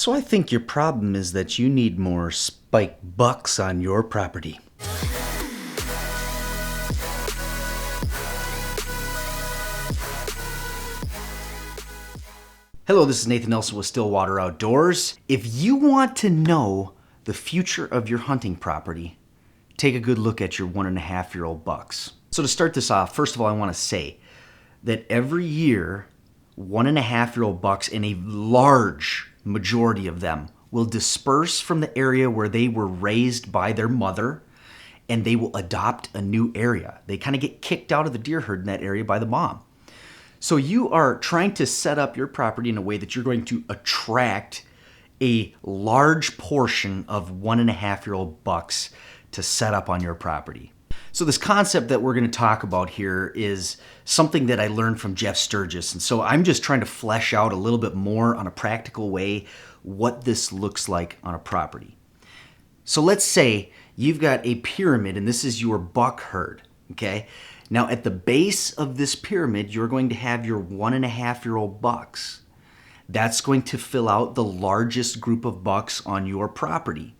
So I think your problem is that you need more spike bucks on your property. Hello, this is Nathan Nelson with Stillwater Outdoors. If you want to know the future of your hunting property, take a good look at your 1.5-year-old bucks. So to start this off, first of all, I want to say that every year, 1.5-year-old bucks, and a large majority of them, will disperse from the area where they were raised by their mother, and they will adopt a new area. They kind of get kicked out of the deer herd in that area by the mom. So you are trying to set up your property in a way that you're going to attract a large portion of 1.5-year-old bucks to set up on your property. So this concept that we're going to talk about here is something that I learned from Jeff Sturgis. And so I'm just trying to flesh out a little bit more on a practical way what this looks like on a property. So let's say you've got a pyramid and this is your buck herd, okay? Now at the base of this pyramid, you're going to have your 1.5-year-old bucks. That's going to fill out the largest group of bucks on your property.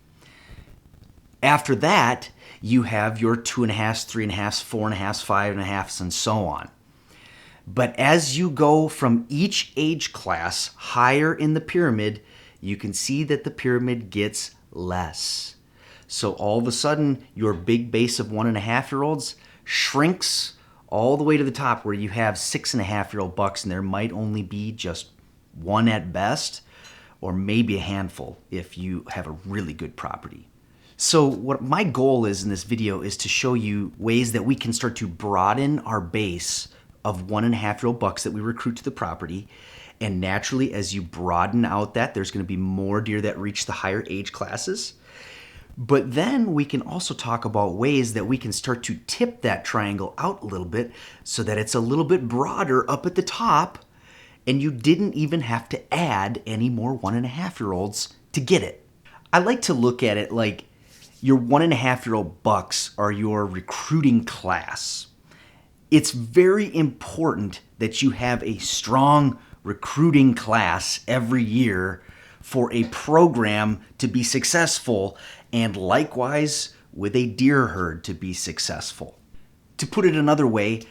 After that, you have your 2.5s, 3.5s, 4.5s, 5.5s, and so on. But as you go from each age class higher in the pyramid, you can see that the pyramid gets less. So all of a sudden, your big base of 1.5-year-olds shrinks all the way to the top where you have 6.5-year-old bucks, and there might only be just one at best, or maybe a handful if you have a really good property. So what my goal is in this video is to show you ways that we can start to broaden our base of 1.5-year-old bucks that we recruit to the property. And naturally, as you broaden out that, there's going to be more deer that reach the higher age classes. But then we can also talk about ways that we can start to tip that triangle out a little bit so that it's a little bit broader up at the top, and you didn't even have to add any more 1.5-year-olds to get it. I like to look at it like your 1.5-year-old bucks are your recruiting class. It's very important that you have a strong recruiting class every year for a program to be successful, and likewise with a deer herd to be successful. To put it another way,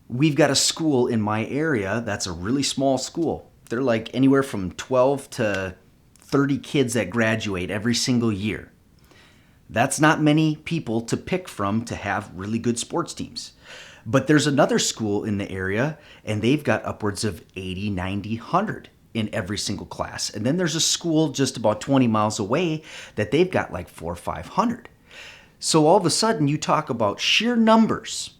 we've got a school in my area that's a really small school. They're like anywhere from 12 to 30 kids that graduate every single year. That's not many people to pick from to have really good sports teams. But there's another school in the area, and they've got upwards of 80, 90, 100 in every single class. And then there's a school just about 20 miles away that they've got like 400 or 500. So all of a sudden, you talk about sheer numbers.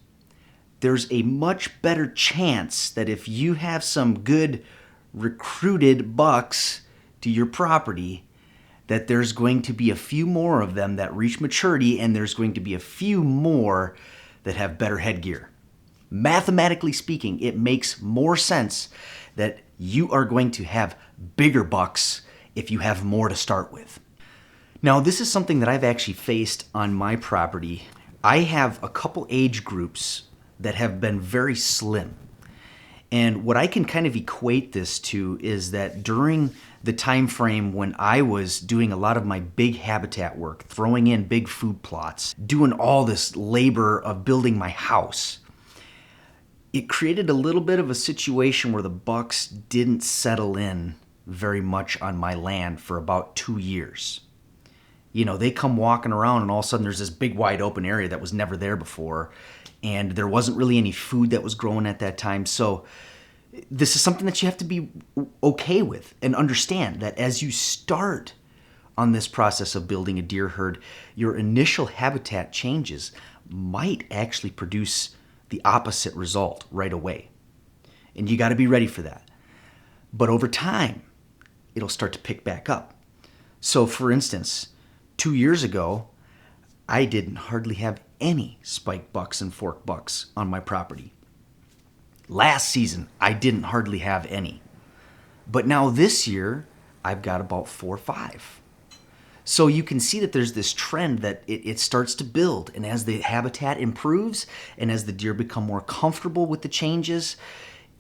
There's a much better chance that if you have some good recruited bucks to your property, that there's going to be a few more of them that reach maturity, and there's going to be a few more that have better headgear. Mathematically speaking, it makes more sense that you are going to have bigger bucks if you have more to start with. Now, this is something that I've actually faced on my property. I have a couple age groups that have been very slim. And what I can kind of equate this to is that during the time frame when I was doing a lot of my big habitat work, throwing in big food plots, doing all this labor of building my house, it created a little bit of a situation where the bucks didn't settle in very much on my land for about 2 years. You know, they come walking around and all of a sudden there's this big wide open area that was never there before, and there wasn't really any food that was growing at that time. So this is something that you have to be okay with and understand that as you start on this process of building a deer herd, your initial habitat changes might actually produce the opposite result right away. And you got to be ready for that. But over time, it'll start to pick back up. So for instance, 2 years ago, I didn't hardly have any spike bucks and fork bucks on my property. Last season, I didn't hardly have any. But now this year, I've got about 4 or 5. So you can see that there's this trend that it starts to build. And as the habitat improves and as the deer become more comfortable with the changes,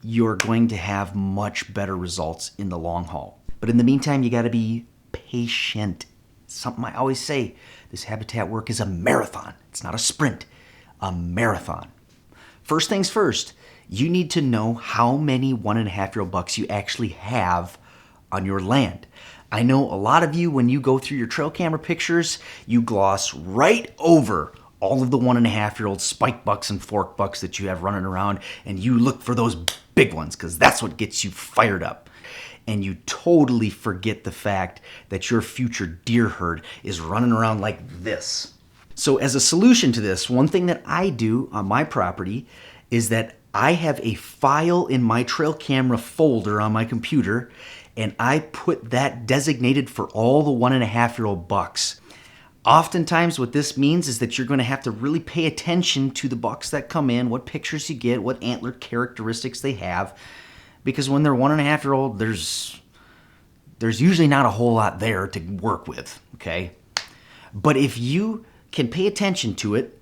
you're going to have much better results in the long haul. But in the meantime, you got to be patient. Something I always say, this habitat work is a marathon. It's not a sprint, a marathon. First things first, you need to know how many 1.5-year-old bucks you actually have on your land. I know a lot of you, when you go through your trail camera pictures, you gloss right over all of the 1.5-year-old spike bucks and fork bucks that you have running around, and you look for those big ones because that's what gets you fired up. And you totally forget the fact that your future deer herd is running around like this. So as a solution to this, one thing that I do on my property is that I have a file in my trail camera folder on my computer, and I put that designated for all the 1.5-year-old bucks. Oftentimes what this means is that you're going to have to really pay attention to the bucks that come in, what pictures you get, what antler characteristics they have, because when they're 1.5-year-old, there's usually not a whole lot there to work with, okay? But if you can pay attention to it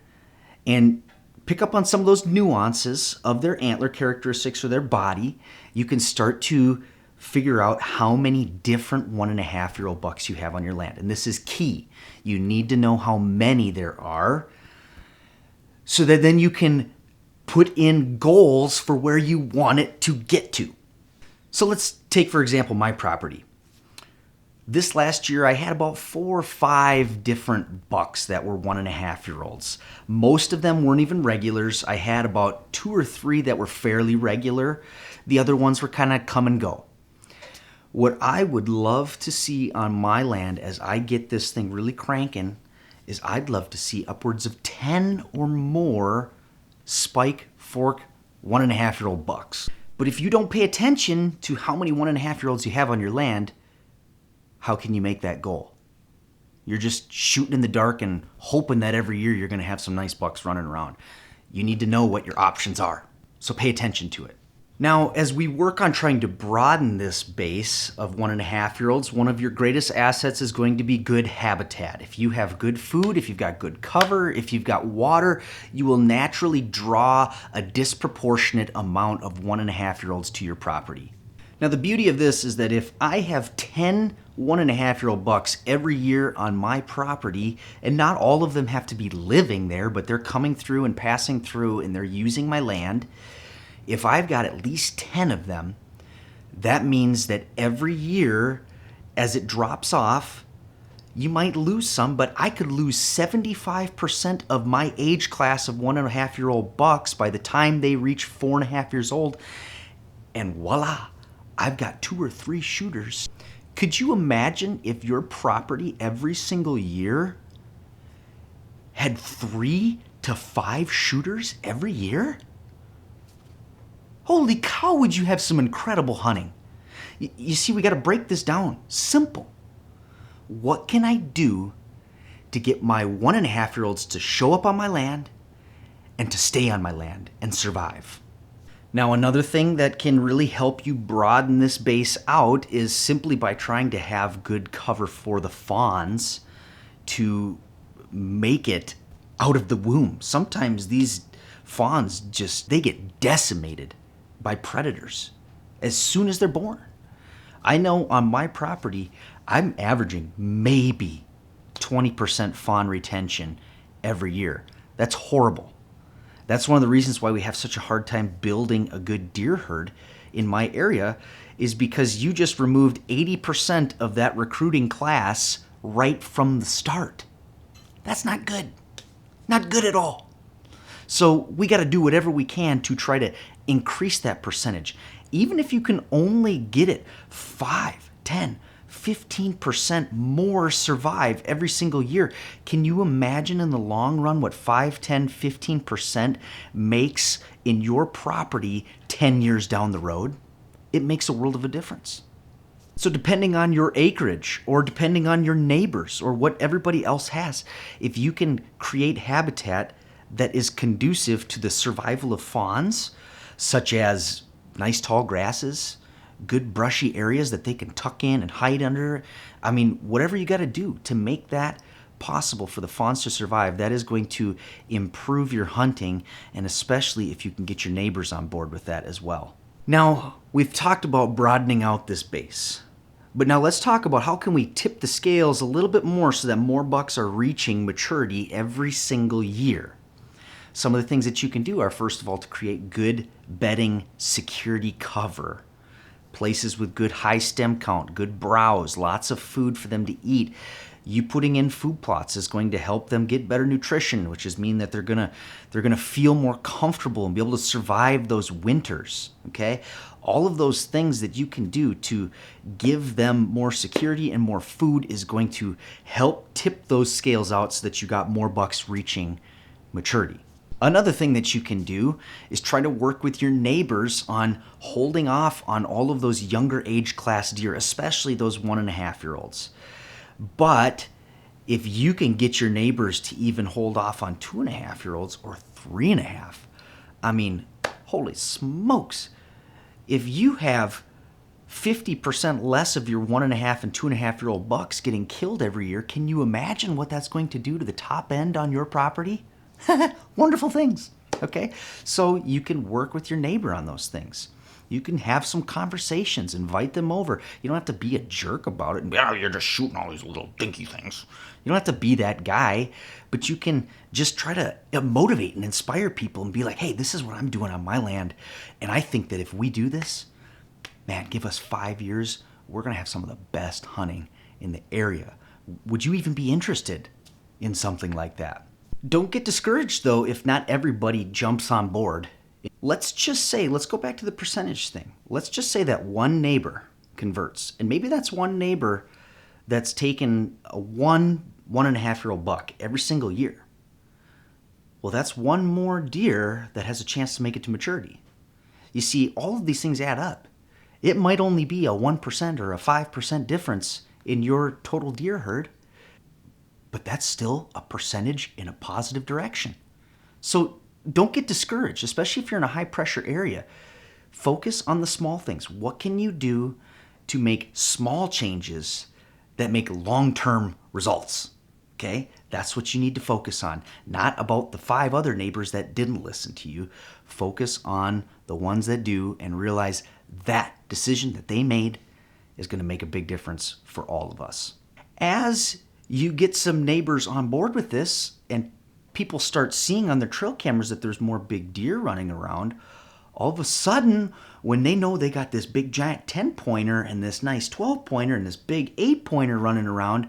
and pick up on some of those nuances of their antler characteristics or their body, you can start to figure out how many different 1.5-year-old bucks you have on your land. And this is key. You need to know how many there are so that then you can put in goals for where you want it to get to. So let's take, for example, my property. This last year, I had about 4 or 5 different bucks that were 1.5-year-olds. Most of them weren't even regulars. I had about 2 or 3 that were fairly regular. The other ones were kind of come and go. What I would love to see on my land as I get this thing really cranking is I'd love to see upwards of 10 or more spike, fork, 1.5-year-old bucks. But if you don't pay attention to how many 1.5-year-olds you have on your land, how can you make that goal? You're just shooting in the dark and hoping that every year you're going to have some nice bucks running around. You need to know what your options are, so pay attention to it. Now, as we work on trying to broaden this base of 1.5-year-olds, one of your greatest assets is going to be good habitat. If you have good food, if you've got good cover, if you've got water, you will naturally draw a disproportionate amount of 1.5-year-olds to your property. Now, the beauty of this is that if I have 10 1.5-year-old bucks every year on my property, and not all of them have to be living there, but they're coming through and passing through and they're using my land, if I've got at least 10 of them, that means that every year as it drops off, you might lose some, but I could lose 75% of my age class of 1.5-year-old bucks by the time they reach 4.5 years old, and voila, I've got 2 or 3 shooters. Could you imagine if your property every single year had 3 to 5 shooters every year? Holy cow, would you have some incredible hunting. You see, we got to break this down. Simple. What can I do to get my 1.5-year-olds to show up on my land and to stay on my land and survive? Now, another thing that can really help you broaden this base out is simply by trying to have good cover for the fawns to make it out of the womb. Sometimes these fawns they get decimated by predators as soon as they're born. I know on my property, I'm averaging maybe 20% fawn retention every year. That's horrible. That's one of the reasons why we have such a hard time building a good deer herd in my area, is because you just removed 80% of that recruiting class right from the start. That's not good. Not good at all. So we got to do whatever we can to try to increase that percentage. Even if you can only get it 5, 10, 15% more survive every single year. Can you imagine in the long run what 5, 10, 15% makes in your property 10 years down the road? It makes a world of a difference. So depending on your acreage or depending on your neighbors or what everybody else has, if you can create habitat that is conducive to the survival of fawns, such as nice tall grasses, good brushy areas that they can tuck in and hide under. I mean, whatever you got to do to make that possible for the fawns to survive, that is going to improve your hunting, and especially if you can get your neighbors on board with that as well. Now, we've talked about broadening out this base, But now let's talk about how can we tip the scales a little bit more so that more bucks are reaching maturity every single year. Some of the things that you can do are, first of all, to create good bedding security cover. Places with good high stem count, good browse, lots of food for them to eat. You putting in food plots is going to help them get better nutrition, which is mean that they're gonna feel more comfortable and be able to survive those winters. Okay, all of those things that you can do to give them more security and more food is going to help tip those scales out so that you got more bucks reaching maturity. Another thing that you can do is try to work with your neighbors on holding off on all of those younger age class deer, especially those 1.5-year-olds. But if you can get your neighbors to even hold off on 2.5-year-olds or 3.5, I mean, holy smokes. If you have 50% less of your 1.5 and 2.5-year-old bucks getting killed every year, can you imagine what that's going to do to the top end on your property? Wonderful things. Okay, so you can work with your neighbor on those things. You can have some conversations, invite them over. You don't have to be a jerk about it and be, oh, you're just shooting all these little dinky things. You don't have to be that guy, but you can just try to motivate and inspire people and be like, hey, this is what I'm doing on my land. And I think that if we do this, man, give us 5 years, we're going to have some of the best hunting in the area. Would you even be interested in something like that? Don't get discouraged, though, if not everybody jumps on board. Let's just say, let's go back to the percentage thing. Let's just say that one neighbor converts, and maybe that's one neighbor that's taken a 1.5-year-old buck every single year. Well, that's one more deer that has a chance to make it to maturity. You see, all of these things add up. It might only be a 1% or a 5% difference in your total deer herd, but that's still a percentage in a positive direction. So don't get discouraged, especially if you're in a high pressure area. Focus on the small things. What can you do to make small changes that make long-term results? Okay, that's what you need to focus on. Not about the 5 other neighbors that didn't listen to you. Focus on the ones that do and realize that decision that they made is going to make a big difference for all of us. As you get some neighbors on board with this and people start seeing on their trail cameras that there's more big deer running around, all of a sudden, when they know they got this big giant 10-pointer and this nice 12-pointer and this big 8-pointer running around,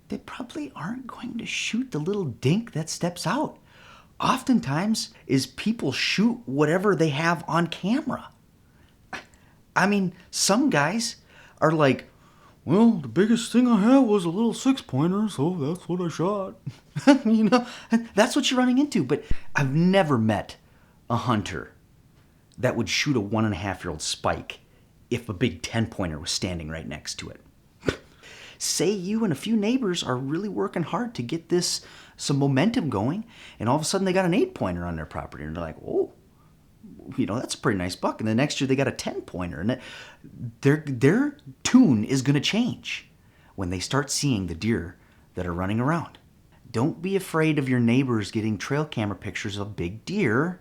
they probably aren't going to shoot the little dink that steps out. Oftentimes is people shoot whatever they have on camera. I mean, some guys are like, well, the biggest thing I had was a little 6-pointer, so that's what I shot. You know, that's what you're running into. But I've never met a hunter that would shoot a 1.5-year-old spike if a big 10-pointer was standing right next to it. Say you and a few neighbors are really working hard to get this some momentum going, and all of a sudden they got an 8-pointer on their property, and they're like, oh, you know, that's a pretty nice buck. And the next year they got a 10-pointer, and their tune is going to change when they start seeing the deer that are running around. Don't be afraid of your neighbors getting trail camera pictures of big deer,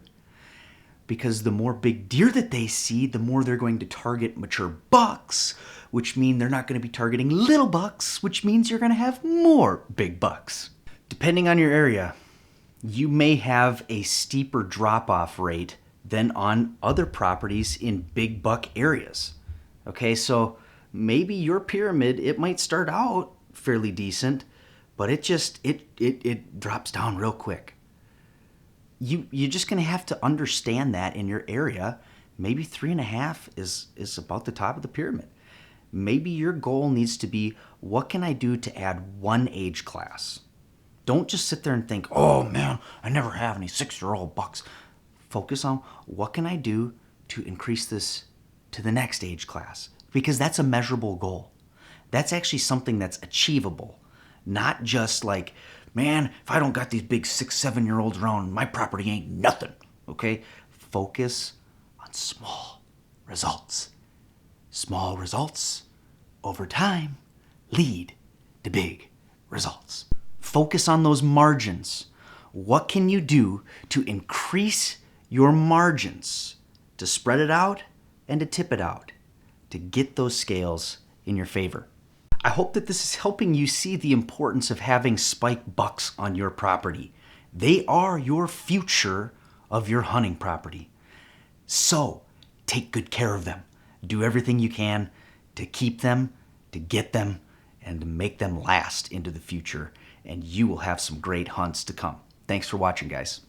because the more big deer that they see, the more they're going to target mature bucks, which mean they're not going to be targeting little bucks, which means you're going to have more big bucks. Depending on your area, you may have a steeper drop-off rate than on other properties in big buck areas. Okay, so maybe your pyramid, it might start out fairly decent, but it drops down real quick. You're just going to have to understand that in your area. Maybe 3.5 is about the top of the pyramid. Maybe your goal needs to be, what can I do to add one age class? Don't just sit there and think, oh man, I never have any 6-year-old bucks. Focus on, what can I do to increase this to the next age class? Because that's a measurable goal. That's actually something that's achievable. Not just like, man, if I don't got these big 6-7-year-olds around, my property ain't nothing. Okay? Focus on small results. Small results over time lead to big results. Focus on those margins. What can you do to increase your margins, to spread it out and to tip it out, to get those scales in your favor. I hope that this is helping you see the importance of having spike bucks on your property. They are your future of your hunting property. So take good care of them. Do everything you can to keep them, to get them, and to make them last into the future. And you will have some great hunts to come. Thanks for watching, guys.